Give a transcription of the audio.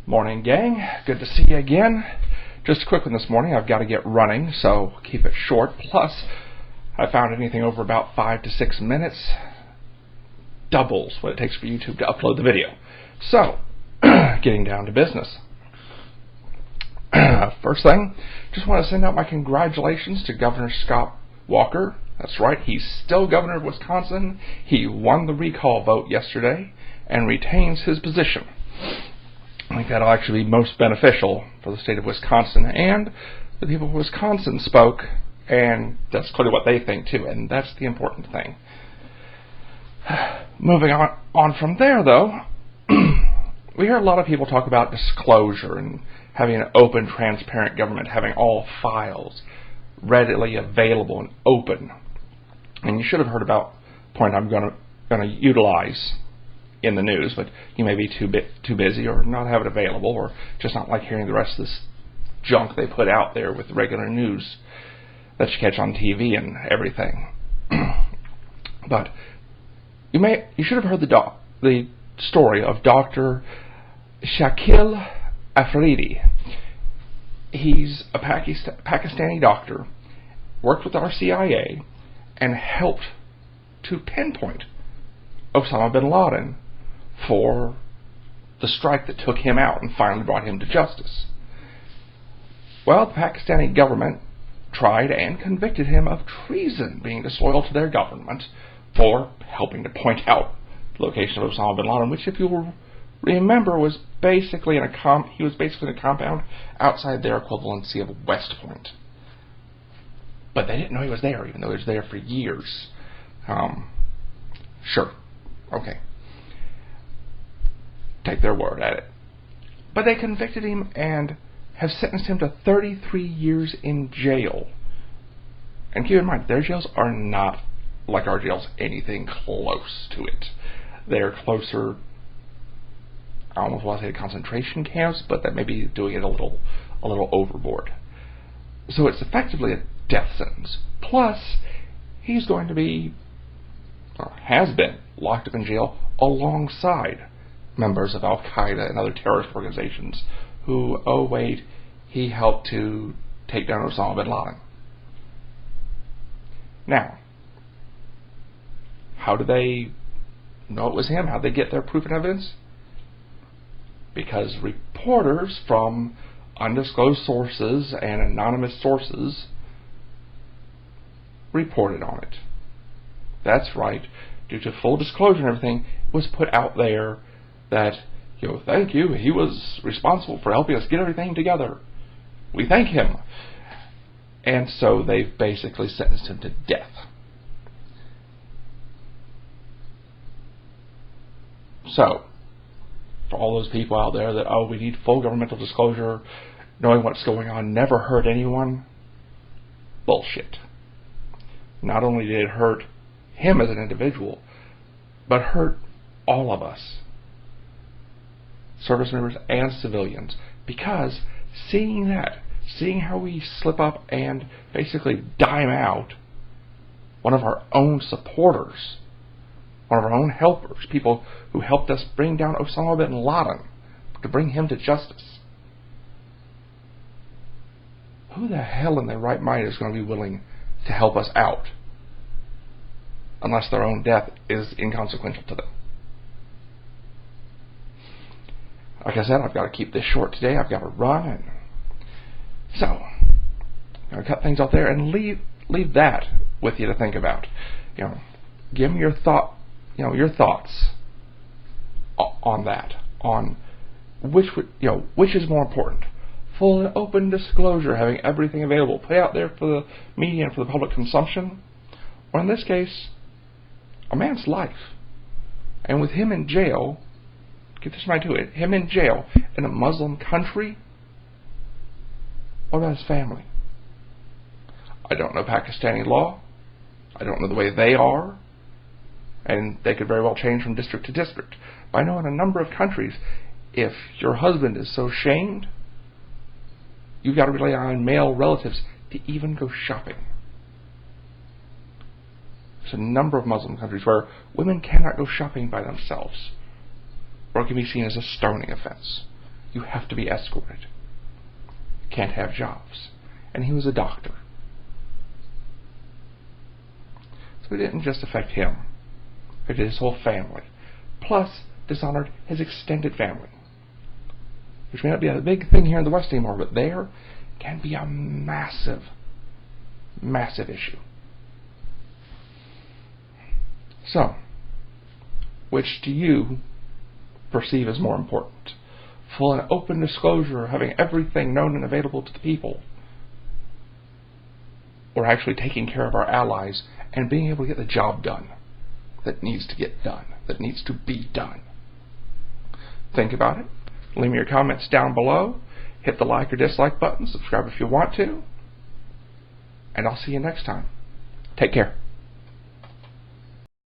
Morning, gang. Good to see you again. Just a quick one this morning. I've got to get running, so keep it short. Plus, I found anything over about 5 to 6 minutes doubles what it takes for YouTube to upload the video. So, getting down to business. First thing, just want to send out my congratulations to Governor Scott Walker. That's right, he's still governor of Wisconsin. He won the recall vote yesterday and retains his position. I think that'll actually be most beneficial for the state of Wisconsin, and the people of Wisconsin spoke, and that's clearly what they think too, and that's the important thing. Moving on from there, though, we hear a lot of people talk about disclosure and having an open, transparent government, having all files readily available and open. And you should have heard about the point I'm going to utilize in the news, but you may be too busy or not have it available, or just not like hearing the rest of this junk they put out there with the regular news that you catch on TV and everything. But you should have heard the story of Dr. Shakil Afridi. He's a Pakistani doctor, worked with our CIA, and helped to pinpoint Osama bin Laden for the strike that took him out and finally brought him to justice. Well, the Pakistani government tried and convicted him of treason, being disloyal to their government, for helping to point out the location of Osama bin Laden, which, if you will remember, was basically in a compound outside their equivalency of West Point. But they didn't know he was there, even though he was there for years. Sure. Okay. Take their word at it. But they convicted him and have sentenced him to 33 years in jail. And keep in mind, their jails are not like our jails, anything close to it. They're closer, I almost want to say concentration camps, but that may be doing it a little overboard. So it's effectively a death sentence. Plus, he's going to be, or has been, locked up in jail alongside members of Al-Qaeda and other terrorist organizations who, oh wait, he helped to take down Osama bin Laden. Now, how do they know it was him? How did they get their proof and evidence? Because reporters from undisclosed sources and anonymous sources reported on it. That's right. Due to full disclosure and everything, it was put out there that, thank you, he was responsible for helping us get everything together. We thank him. And so they've basically sentenced him to death. So, for all those people out there that, we need full governmental disclosure, knowing what's going on never hurt anyone, bullshit. Not only did it hurt him as an individual, but hurt all of us, service members and civilians, because seeing how we slip up and basically dime out one of our own supporters, one of our own helpers, people who helped us bring down Osama bin Laden, to bring him to justice. Who the hell in their right mind is going to be willing to help us out, unless their own death is inconsequential to them? Like I said, I've got to keep this short today. I've got to run, and so I'm going to cut things out there and leave that with you to think about. Give me your thoughts on that, on which is more important: full and open disclosure, having everything available, put out there for the media and for the public consumption, or in this case, a man's life. And with him in jail, get this right to it, him in jail in a Muslim country, what about his family? I don't know Pakistani law. I don't know the way they are. And they could very well change from district to district. But I know in a number of countries, if your husband is so shamed, you've got to rely on male relatives to even go shopping. There's a number of Muslim countries where women cannot go shopping by themselves, or it can be seen as a stoning offense. You have to be escorted. Can't have jobs. And he was a doctor. So it didn't just affect him. It affected his whole family. Plus, dishonored his extended family. Which may not be a big thing here in the West anymore, but there can be a massive, massive issue. So, which do you perceive as more important? Full and open disclosure, having everything known and available to the people, or actually taking care of our allies and being able to get the job done that needs to get done, that needs to be done? Think about it. Leave me your comments down below. Hit the like or dislike button. Subscribe if you want to. And I'll see you next time. Take care.